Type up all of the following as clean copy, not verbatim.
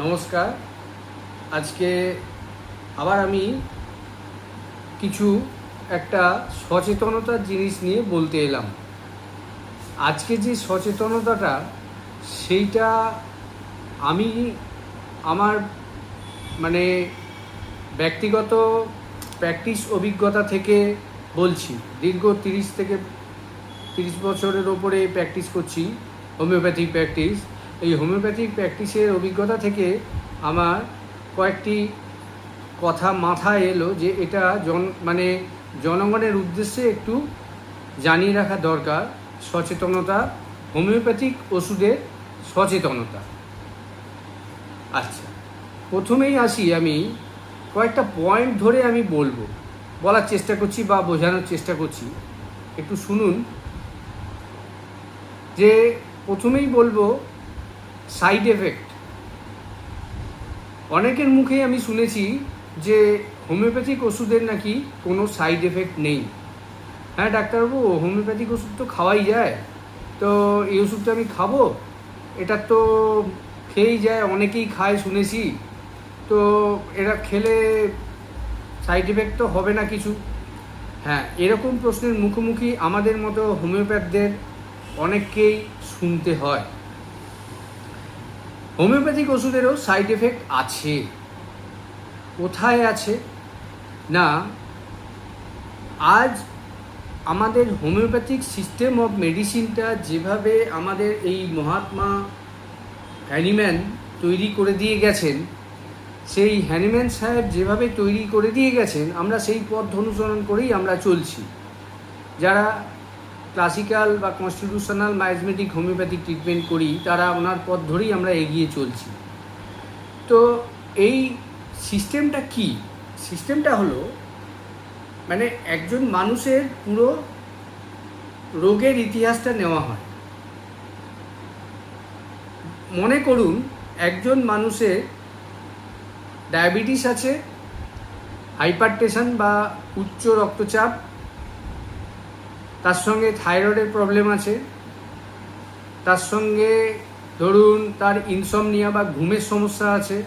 নমস্কার। আজকে আবার আমি কিছু একটা সচেতনতার জিনিস নিয়ে বলতে এলাম। আজকে যে সচেতনতাটা সেইটা আমি আমার মানে ব্যক্তিগত প্র্যাকটিস অভিজ্ঞতা থেকে বলছি। দীর্ঘ 30 বছরের ওপরে প্র্যাকটিস করছি, হোমিওপ্যাথিক প্র্যাকটিস। এই হোমিওপ্যাথিক প্র্যাকটিসের অভিজ্ঞতা থেকে আমার কয়েকটি কথা মাথায় এলো যে এটা জনগণের উদ্দেশ্যে একটু জানিয়ে রাখা দরকার। সচেতনতা, হোমিওপ্যাথিক ওষুধের সচেতনতা। আচ্ছা, প্রথমেই আসি, আমি কয়েকটা পয়েন্ট ধরে আমি বলার চেষ্টা করছি বা বোঝানোর চেষ্টা করছি, একটু শুনুন। যে প্রথমেই বলবো সাইড এফেক্ট। অনেকের মুখেই আমি শুনেছি যে হোমিওপ্যাথিক ওষুধের নাকি কোনো সাইড এফেক্ট নেই। হ্যাঁ ডাক্তারবাবু, হোমিওপ্যাথিক ওষুধ তো খাওয়াই যায়, তো এই ওষুধটা আমি খাবো, এটা তো খেয়েই যায়, অনেকেই খায় শুনেছি, তো এটা খেলে সাইড এফেক্ট তো হবে না কিছু। হ্যাঁ, এরকম প্রশ্নের মুখোমুখি আমাদের মতো হোমিওপ্যাথদের অনেককেই শুনতে হয়। হোমিওপ্যাথিক ওষুধেরও সাইড এফেক্ট আছে। কোথায় আছে না, আজ আমাদের হোমিওপ্যাথিক সিস্টেম অফ মেডিসিনটা যেভাবে আমাদের এই মহাত্মা হ্যানিম্যান তৈরি করে দিয়ে গেছেন, সেই হ্যানিম্যান সাহেব যেভাবে তৈরি করে দিয়ে গেছেন, আমরা সেই পথ অনুসরণ করেই আমরা চলছি। যারা ক্লাসিক্যাল বা কনস্টিটিউশনাল মাইজমেটিক হোমিওপ্যাথিক ট্রিটমেন্ট করি, তারা ওনার পথ ধরেই আমরা এগিয়ে চলছি। তো এই সিস্টেমটা কি? সিস্টেমটা হলো একজন মানুষের পুরো রোগের ইতিহাসটা নেওয়া হয়। মনে করুন একজন মানুষের ডায়াবেটিস আছে, হাইপারটেনশন বা উচ্চ রক্তচাপ, তার সঙ্গে থাইরয়েডের প্রবলেম আছে, তার সঙ্গে ধরুন তার ইনসমনিয়া বা ঘুমের সমস্যা আছে,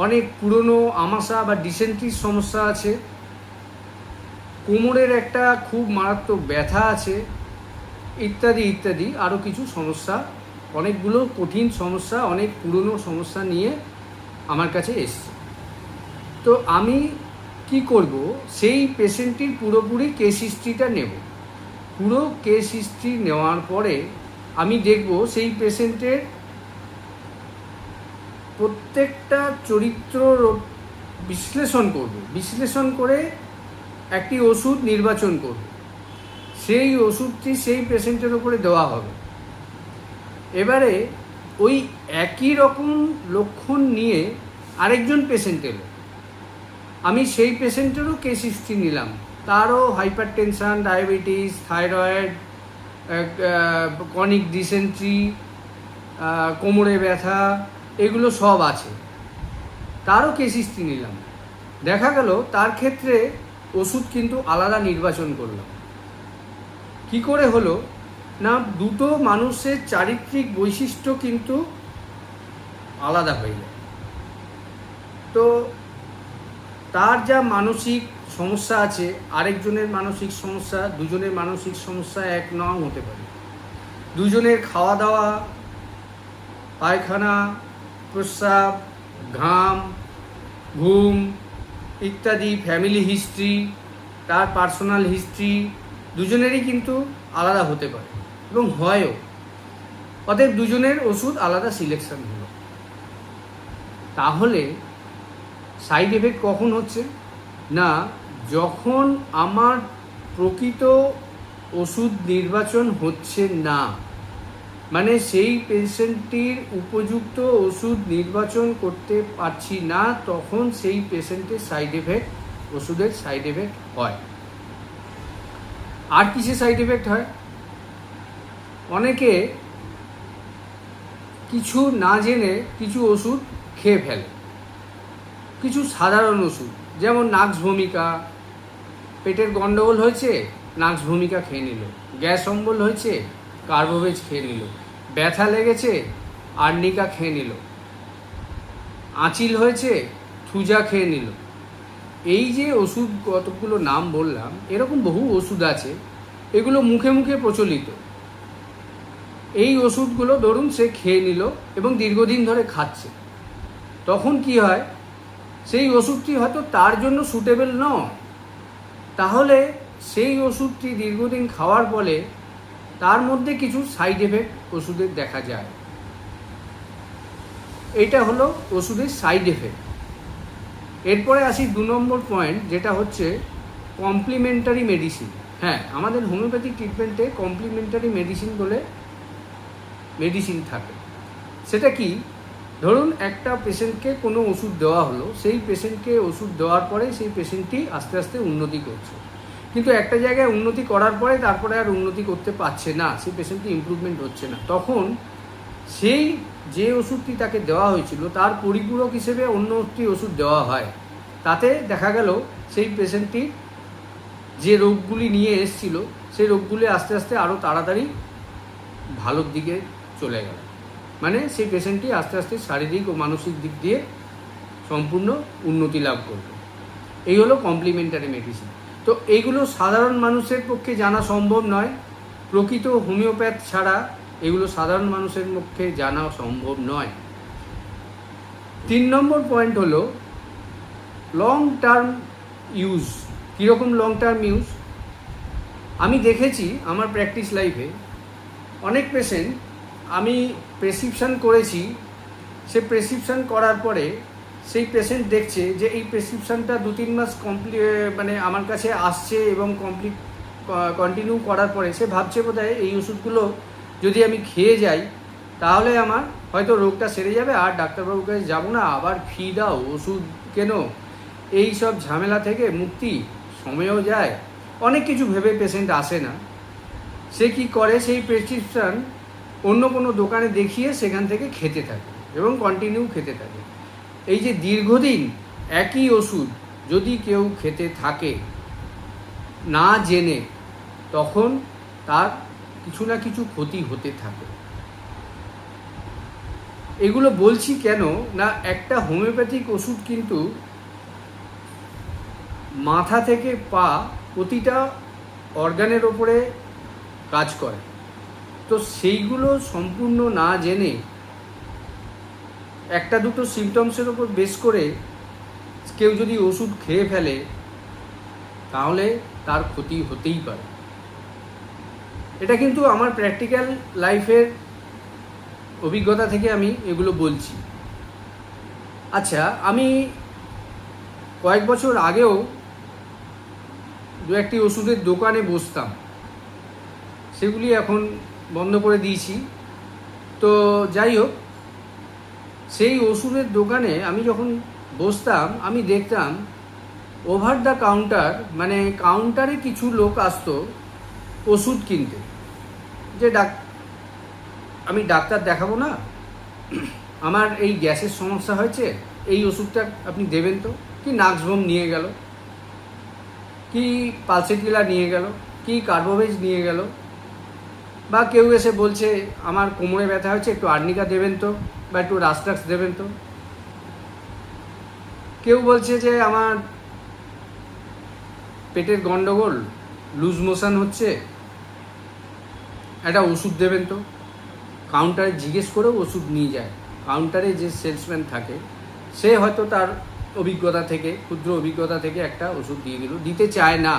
অনেক পুরনো আমাশা বা ডিসেন্ট্রির সমস্যা আছে, কোমরের একটা খুব মারাত্মক ব্যথা আছে, ইত্যাদি ইত্যাদি আরও কিছু সমস্যা, অনেকগুলো কঠিন সমস্যা, অনেক পুরনো সমস্যা নিয়ে আমার কাছে এসছে। তো আমি কি করব, সেই পেশেন্টটির পুরোপুরি কেস হিস্ট্রিটা নেব। পুরো কেস হিস্ট্রি নেওয়ার পরে আমি দেখব সেই পেশেন্টের প্রত্যেকটা চরিত্র বিশ্লেষণ করে একটি ওষুধ নির্বাচন করব। সেই ওষুধটি সেই পেশেন্টের উপরে দেওয়া হবে। এবারে ওই একই রকম লক্ষণ নিয়ে আরেকজন পেশেন্ট এলো, আমি সেই পেশেন্টেরও কেস হিস্ট্রি নিলাম, তারও hypertension, diabetes, thyroid, chronic dysentery, কোমরে ব্যথা, এগুলো সব আছে, তারও কেস হিস্ট্রি নিলাম। দেখা গেল তার ক্ষেত্রে ওষুধ কিন্তু আলাদা নির্বাচন করলাম। কি করে হলো না, দুটো মানুষের চারিত্রিক বৈশিষ্ট্য কিন্তু আলাদা হয়ে যায়। তো তার যা মানসিক সমস্যা আছে, আরেকজনের মানসিক সমস্যা, দুজনের মানসিক সমস্যা এক নাও হতে পারে। দুজনের খাওয়া দাওয়া, পায়খানা, প্রস্রাব, ঘাম, ঘুম ইত্যাদি, ফ্যামিলি হিস্ট্রি, তার পার্সোনাল হিস্ট্রি দুজনেরই কিন্তু আলাদা হতে পারে এবং হয়ও। অতএব দুজনের ওষুধ আলাদা সিলেকশন হলো। তাহলে সাইড এফেক্ট কখন হচ্ছে না, যখন আমার প্রকৃত ওষুধ নির্বাচন হচ্ছে না, সেই পেশেন্টটির উপযুক্ত ওষুধ নির্বাচন করতে পারছি না, তখন সেই পেশেন্টের ওষুধের সাইড এফেক্ট হয়। আর কিসে সাইড এফেক্ট হয়? অনেকে কিছু না জেনে কিছু ওষুধ খেয়ে ফেলে, কিছু সাধারণ ওষুধ, যেমন নাক্স ভূমিকা, পেটের গন্ডগোল হয়েছে নাক্স ভূমিকা খেয়ে নিল, গ্যাস অম্বল হয়েছে কার্বোভেজ খেয়ে নিল, ব্যথা লেগেছে আর্নিকা খেয়ে নিল, আঁচিল হয়েছে, থুজা খেয়ে নিল। এই যে ওষুধ কতগুলো নাম বললাম, এরকম বহু ওষুধ আছে, এগুলো মুখে মুখে প্রচলিত। এই ওষুধগুলো ধরুন সে খেয়ে নিল এবং দীর্ঘদিন ধরে খাচ্ছে, তখন কি হয়, সেই ওষুধটি হয়তো তার জন্য সুটেবল নয়, তাহলে সেই ওষুধটি দীর্ঘদিন খাওয়ার ফলে তার মধ্যে কিছু সাইড এফেক্ট ওষুধের দেখা যায়। এটা হলো ওষুধের সাইড এফেক্ট। এরপরে আসি 2 নম্বর পয়েন্ট, যেটা হচ্ছে কমপ্লিমেন্টারি মেডিসিন। হ্যাঁ, আমাদের হোমিওপ্যাথিক ট্রিটমেন্টে কমপ্লিমেন্টারি মেডিসিন বলে মেডিসিন থাকে। সেটা কি, ধরুন একটা পেশেন্টকে কোনো ওষুধ দেওয়া হলো, সেই পেশেন্টকে ওষুধ দেওয়ার পরে সেই পেশেন্টটি আস্তে আস্তে উন্নতি করছে, কিন্তু একটা জায়গায় উন্নতি করার পরে তারপরে আর উন্নতি করতে পারছে না, সেই পেশেন্টটি ইমপ্রুভমেন্ট হচ্ছে না, তখন সেই যে ওষুধটি তাকে দেওয়া হয়েছিল তার পরিপূরক হিসেবে অন্য একটি ওষুধ দেওয়া হয়। তাতে দেখা গেল সেই পেশেন্টটি যে রোগগুলি নিয়ে এসেছিল সেই রোগগুলি আস্তে আস্তে আরও তাড়াতাড়ি ভালোর দিকে চলে গেল, মানে সেই পেশেন্টটি আস্তে আস্তে শারীরিক ও মানসিক দিক দিয়ে সম্পূর্ণ উন্নতি লাভ করবে। এই হলো কমপ্লিমেন্টারি মেডিসিন। তো এইগুলো সাধারণ মানুষের পক্ষে জানা সম্ভব নয়, প্রকৃত হোমিওপ্যাথ ছাড়া এগুলো সাধারণ মানুষের পক্ষে জানা সম্ভব নয়। 3 নম্বর পয়েন্ট হলো লং টার্ম ইউজ। কীরকম লং টার্ম ইউজ? আমি দেখেছি আমার প্র্যাকটিস লাইফে অনেক পেশেন্ট, আমি প্রেসক্রিপশান করেছি, সে প্রেসক্রিপশান করার পরে সেই পেশেন্ট দেখছে যে এই প্রেসক্রিপশানটা 2-3 মাস মানে আমার কাছে আসছে এবং কন্টিনিউ করার পরে সে ভাবছে বোধহয় এই ওষুধগুলো যদি আমি খেয়ে যাই তাহলে আমার হয়তো রোগটা সেরে যাবে, আর ডাক্তারবাবুর কাছে যাবো না, আবার ফি দাও, ওষুধ কেন, এই সব ঝামেলা থেকে মুক্তি, সময়ও যায়, অনেক কিছু ভেবে পেশেন্ট আসে না। সে কি করে, সেই প্রেসক্রিপশান অন্য কোনো দোকানে দেখিয়ে সেখান থেকে খেতে থাকে এবং কন্টিনিউ খেতে থাকে। এই যে দীর্ঘদিন একই ওষুধ যদি কেউ খেতে থাকে না জেনে, তখন তার কিছু না কিছু ক্ষতি হতে থাকে। এগুলো বলছি কেন না, একটা হোমিওপ্যাথিক ওষুধ কিন্তু মাথা থেকে পা প্রতিটা অর্গানের ওপরে কাজ করে। তো সেইগুলো সম্পূর্ণ না জেনে একটা দুটো সিমটমসের ওপর বেস করে কেউ যদি ওষুধ খেয়ে ফেলে তাহলে তার ক্ষতি হতেই পারে। এটা কিন্তু আমার প্র্যাকটিক্যাল লাইফের অভিজ্ঞতা থেকে আমি এগুলো বলছি। আচ্ছা, আমি কয়েক বছর আগেও 2-1টি ওষুধের দোকানে বসতাম, সেগুলি এখন বন্ধ করে দিয়েছি। তো যাই হোক, সেই ওষুধের দোকানে আমি যখন বসতাম আমি দেখতাম ওভার দ্য কাউন্টার, মানে কাউন্টারে কিছু লোক আসতো ওষুধ কিনতে, যে আমি ডাক্তার দেখাবো না, আমার এই গ্যাসের সমস্যা হয়েছে, এই ওষুধটা আপনি দেবেন তো, কি নাক্সভোম নিয়ে গেল, কি পালসেটিলা নিয়ে গেল, কি কার্বোভেজ নিয়ে গেল, বা কেউ এসে বলছে আমার কোমরে ব্যথা হচ্ছে, একটু আর্নিকা দেবেন তো, বা একটু রাস্টাক্স দেবেন তো। কেউ বলছে যে আমার পেটের গন্ডগোল, লুজ মোশন হচ্ছে, একটা ওষুধ দেবেন তো। কাউন্টারে জিজ্ঞেস করেও ওষুধ নিয়ে যায়। কাউন্টারে যে সেলসম্যান থাকে সে হয়তো তার অভিজ্ঞতা থেকে, ক্ষুদ্র অভিজ্ঞতা থেকে একটা ওষুধ দিয়ে দিল, দিতে চায় না,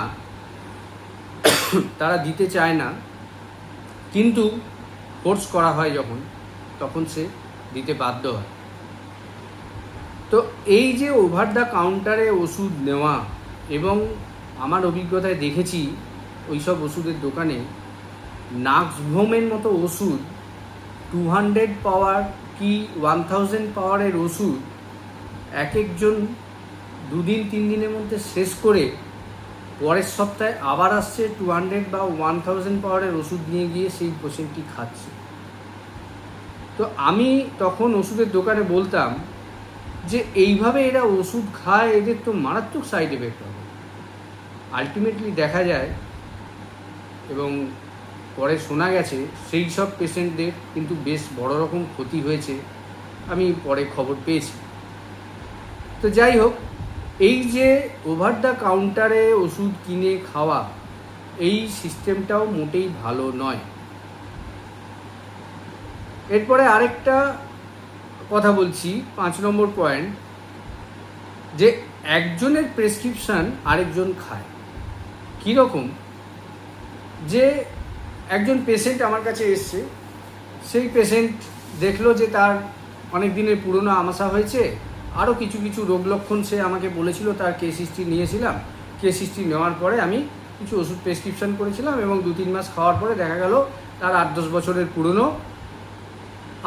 তারা দিতে চায় না, কিন্তু ফোর্স করা হয় যখন, তখন সে দিতে বাধ্য হয়। তো এই যে ওভার দ্য কাউন্টারে ওষুধ নেওয়া, এবং আমার অভিজ্ঞতায় দেখেছি ওইসব ওষুধের দোকানে নাক্সভোমের মতো ওষুধ 200 পাওয়ার কি 1000 পাওয়ারের ওষুধ এক একজন 2-3 দিনের মধ্যে শেষ করে পরের সপ্তাহে আবার আসছে 200 বা 1000 পাওয়ারের ওষুধ নিয়ে গিয়ে সেই পেশেন্টটি খাচ্ছে। তো আমি তখন ওষুধের দোকানে বলতাম যে এইভাবে এরা ওষুধ খায়, এদের তো মারাত্মক সাইড এফেক্ট হবে। আলটিমেটলি দেখা যায় এবং পরে শোনা গেছে সেই সব পেশেন্টদের কিন্তু বেশ বড় রকম ক্ষতি হয়েছে, আমি পরে খবর পেয়েছি। তো যাই হোক, এই যে ওভার দ্য কাউন্টারে ওষুধ কিনে খাওয়া, এই সিস্টেমটাও মোটেই ভালো নয়। এরপরে আরেকটা কথা বলছি, 5 নম্বর পয়েন্ট, যে একজনের প্রেসক্রিপশান আরেকজন খায়। কীরকম? যে একজন পেশেন্ট আমার কাছে এসছে, সেই পেশেন্ট দেখলো যে তার অনেক দিনের পুরনো আমাশা হয়েছে, আরও কিছু কিছু রোগ লক্ষণ সে আমাকে বলেছিল, তার কেস হিস্ট্রি নিয়েছিলাম। কেস হিস্ট্রি নেওয়ার পরে আমি কিছু ওষুধ প্রেসক্রিপশান করেছিলাম এবং 2-3 মাস খাওয়ার পরে দেখা গেল তার 8-10 বছরের পুরনো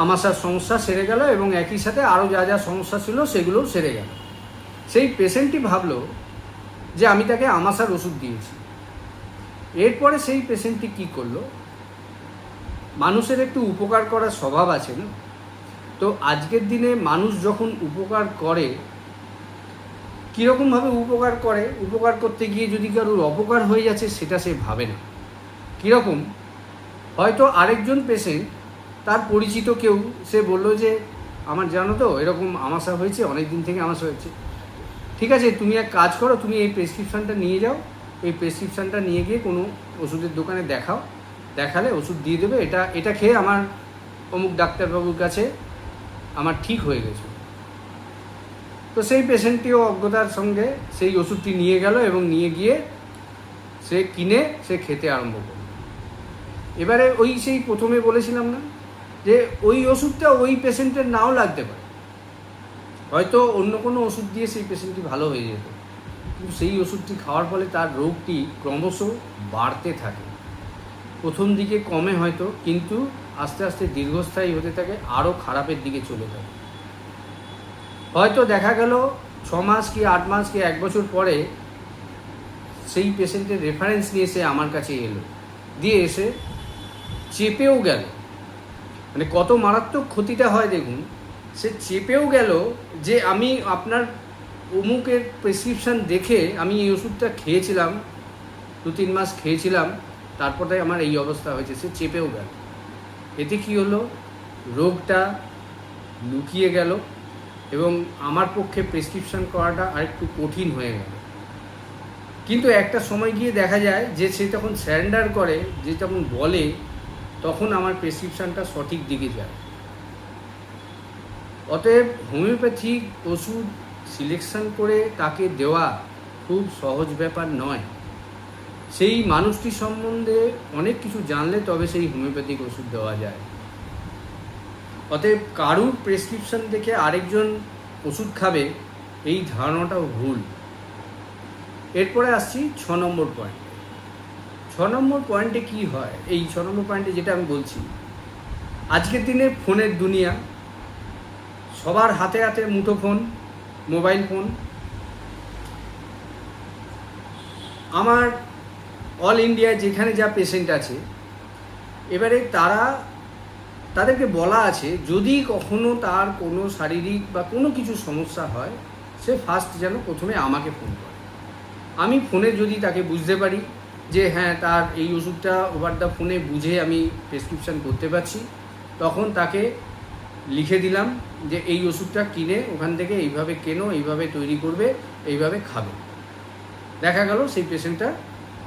আমাশার সমস্যা সেরে গেল এবং একই সাথে আরও যা যা সমস্যা ছিল সেগুলোও সেরে গেল। সেই পেশেন্টটি ভাবলো যে আমি তাকে আমাশার ওষুধ দিয়েছি। এরপরে সেই পেশেন্টটি কী করলো, মানুষের একটু উপকার করার স্বভাব আছে না? তো আজকের দিনে মানুষ যখন উপকার করে, কীরকমভাবে উপকার করে, উপকার করতে গিয়ে যদি কারোর অপকার হয়ে যাচ্ছে সেটা সে ভাবে না। কীরকম? হয়তো আরেকজন পেশেন্ট, তার পরিচিত কেউ, সে বললো যে আমার জানো তো এরকম আমাশা হয়েছে, অনেক দিন থেকে আমাশা হয়েছে, ঠিক আছে তুমি এক কাজ করো, তুমি এই প্রেসক্রিপশানটা নিয়ে যাও, এই প্রেসক্রিপশানটা নিয়ে গিয়ে কোনো ওষুধের দোকানে দেখাও, দেখালে ওষুধ দিয়ে দেবে, এটা খেয়ে আমার অমুক ডাক্তারবাবুর কাছে আমার ঠিক হয়ে গেছে। তো সেই পেশেন্টটিও অজ্ঞতার সঙ্গে সেই ওষুধটি নিয়ে গেল এবং নিয়ে গিয়ে সে কিনে সে খেতে আরম্ভ করল। এবারে ওই সেই প্রথমে বলেছিলাম না যে ওই ওষুধটা ওই পেশেন্টের নাও লাগতে পারে, হয়তো অন্য কোনো ওষুধ দিয়ে সেই পেশেন্টটি ভালো হয়ে যেত, কিন্তু সেই ওষুধটি খাওয়ার ফলে তার রোগটি ক্রমশ বাড়তে থাকে। প্রথম দিকে কমে হয়তো, কিন্তু আস্তে আস্তে দীর্ঘস্থায়ী হতে থাকে, আরও খারাপের দিকে চলে থাকে। হয়তো দেখা গেল 6 মাস কি 8 মাস কি 1 বছর পরে সেই পেশেন্টের রেফারেন্স নিয়ে সে আমার কাছে এলো, দিয়ে এসে চেপেও গেল। মানে কত মারাত্মক ক্ষতিটা হয় দেখুন, সে চেপেও গেল যে আমি আপনার অমুকের প্রেসক্রিপশান দেখে আমি এই ওষুধটা খেয়েছিলাম, 2-3 মাস খেয়েছিলাম, তারপরে আমার এই অবস্থা হয়েছে, সে চেপেও গেল। এতে কি হলো, রোগটা লুকিয়ে গেল এবং আমার পক্ষে প্রেসক্রিপশান করাটা আরেকটু কঠিন হয়ে গেল। কিন্তু একটা সময় গিয়ে দেখা যায় যে সে তখন স্যারেন্ডার করে, যে তখন বলে, তখন আমার প্রেসক্রিপশানটা সঠিক দিকে যায়। অতএব হোমিওপ্যাথিক ওষুধ সিলেকশন করে তাকে দেওয়া খুব সহজ ব্যাপার নয়। সেই মানুষটি সম্বন্ধে অনেক কিছু জানলে তবে সেই হোমিওপ্যাথিক ওষুধ দেওয়া যায়। অতএব কারুর প্রেসক্রিপশন দেখে আরেকজন ওষুধ খাবে, এই ধারণাটাও ভুল। এরপরে আসছি 6 নম্বর পয়েন্ট। 6 নম্বর পয়েন্টে কী হয়, এই 6 নম্বর পয়েন্টে যেটা আমি বলছি, আজকের দিনে ফোনের দুনিয়া, সবার হাতে হাতে মুঠো ফোন, মোবাইল ফোন। আমার অল ইন্ডিয়ায় যেখানে যা পেশেন্ট আছে, এবারে তাদেরকে বলা আছে যদি কখনো তার কোনো শারীরিক বা কোনো কিছু সমস্যা হয়, সে ফার্স্ট যেন প্রথমে আমাকে ফোন করে। আমি ফোনে যদি তাকে বুঝতে পারি যে হ্যাঁ তার এই ওষুধটা ওভার দ্য ফোনে বুঝে আমি প্রেসক্রিপশান করতে পারছি, তখন তাকে লিখে দিলাম যে এই ওষুধটা কিনে ওখান থেকে এইভাবে কেনো, এইভাবে তৈরি করবে, এইভাবে খাবে। দেখা গেল সেই পেশেন্টটা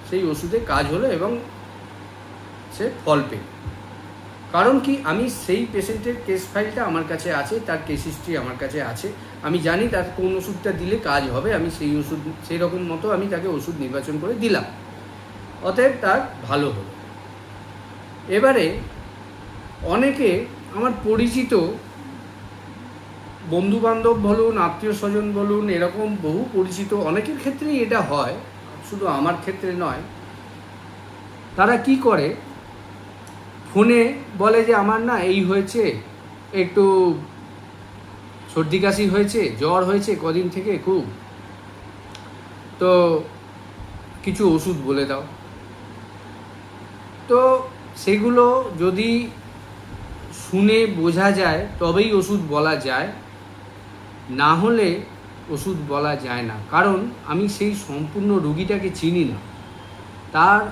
সেই ওষুধে কাজ হলো এবং সে ফল পেল। কারণ কি, আমি সেই পেশেন্টের কেস ফাইলটা আমার কাছে আছে, তার কেস হিস্ট্রি আমার কাছে আছে, আমি জানি তার কোন ওষুধটা দিলে কাজ হবে, আমি সেই ওষুধ সেই রকম মতো আমি তাকে ওষুধ নির্বাচন করে দিলাম, অতএব তার ভালো হলো। এবারে অনেকে আমার পরিচিত বন্ধুবান্ধব বলুন, আত্মীয় স্বজন বলুন, এরকম বহু পরিচিত অনেকের ক্ষেত্রেই এটা হয়, শুধু আমার ক্ষেত্রে নয়। তারা কি করে, ফোনে বলে যে আমার না এই হয়েছে, একটু সর্দি কাশি হয়েছে, জ্বর হয়েছে কদিন থেকে খুব, তো কিছু ওষুধ বলে দাও। তো সেগুলো যদি শুনে বোঝা যায় তবেই ওষুধ বলা যায়, না হলে ওষুধ বলা যায় না। কারণ আমি সেই সম্পূর্ণ রোগীটাকে চিনি না, তার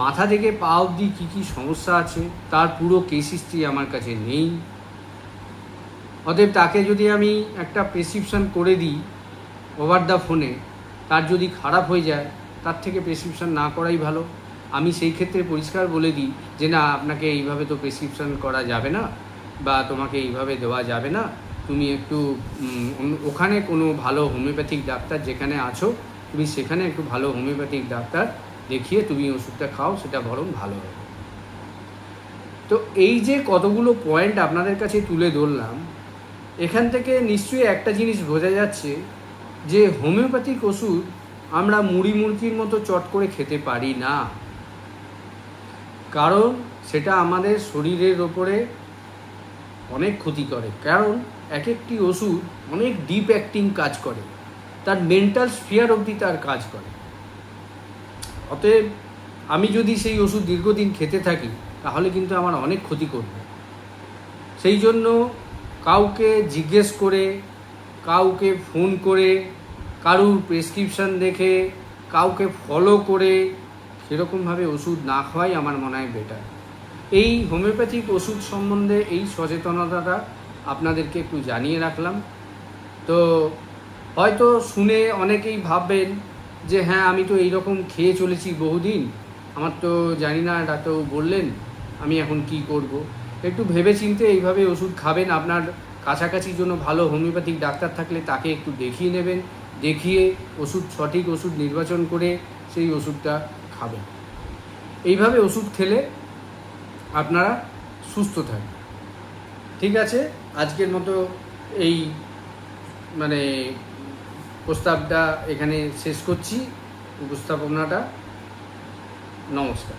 মাথা থেকে পা অবধি কী কী সমস্যা আছে তার পুরো কেস হিস্ট্রি আমার কাছে নেই। অতএব তাকে যদি আমি একটা প্রেসক্রিপশন করে দিই ওভার দ্য ফোনে, তার যদি খারাপ হয়ে যায়, তার থেকে প্রেসক্রিপশন না করাই ভালো। আমি সেই ক্ষেত্রে পরিষ্কার বলে দিই যে না, আপনাকে এইভাবে তো প্রেসক্রিপশন করা যাবে না, বা তোমাকে এইভাবে দেওয়া যাবে না, তুমি একটু ওখানে কোনো ভালো হোমিওপ্যাথিক ডাক্তার যেখানে আছো, তুমি সেখানে একটু ভালো হোমিওপ্যাথিক ডাক্তার দেখিয়ে তুমি ওষুধটা খাও, সেটা বরং ভালো হবে। তো এই যে কতগুলো পয়েন্ট আপনাদের কাছে তুলে ধরলাম, এখান থেকে নিশ্চয়ই একটা জিনিস বোঝা যাচ্ছে যে হোমিওপ্যাথিক ওষুধ আমরা মুড়ি মুড়কির মতো চট করে খেতে পারি না, কারণ সেটা আমাদের শরীরের ওপরে অনেক ক্ষতি করে। কারণ এক একটি ওষুধ অনেক ডিপ অ্যাক্টিং কাজ করে, তার মেন্টাল স্ফিয়ার অবধি তার কাজ করে। অতএব আমি যদি সেই ওষুধ দীর্ঘদিন খেতে থাকি তাহলে কিন্তু আমার অনেক ক্ষতি করবে। সেই জন্য কাউকে জিজ্ঞেস করে, কাউকে ফোন করে, কারুর প্রেসক্রিপশান দেখে, কাউকে ফলো করে সেরকমভাবে ওষুধ না খাওয়াই আমার মনে হয় বেটার। এই হোমিওপ্যাথিক ওষুধ সম্বন্ধে এই সচেতনতাটা আপনাদেরকে একটু জানিয়ে রাখলাম। তো হয়তো শুনে অনেকেই ভাববেন যে হ্যাঁ, আমি তো এইরকম খেয়ে চলেছি বহুদিন, আমার তো জানি না, ডাক্তারবাবু বললেন, আমি এখন কি করব। একটু ভেবেচিন্তে এইভাবে ওষুধ খাবেন। আপনার কাছাকাছির জন্য ভালো হোমিওপ্যাথিক ডাক্তার থাকলে তাকে একটু দেখিয়ে নেবেন, দেখিয়ে ওষুধ, সঠিক ওষুধ নির্বাচন করে সেই ওষুধটা খাবেন। এইভাবে ওষুধ খেলে আপনারা সুস্থ থাকবেন। ঠিক আছে, আজকের মতো এই প্রস্তাবটা এখানে শেষ করছি, উপস্থাপনাটা। নমস্কার।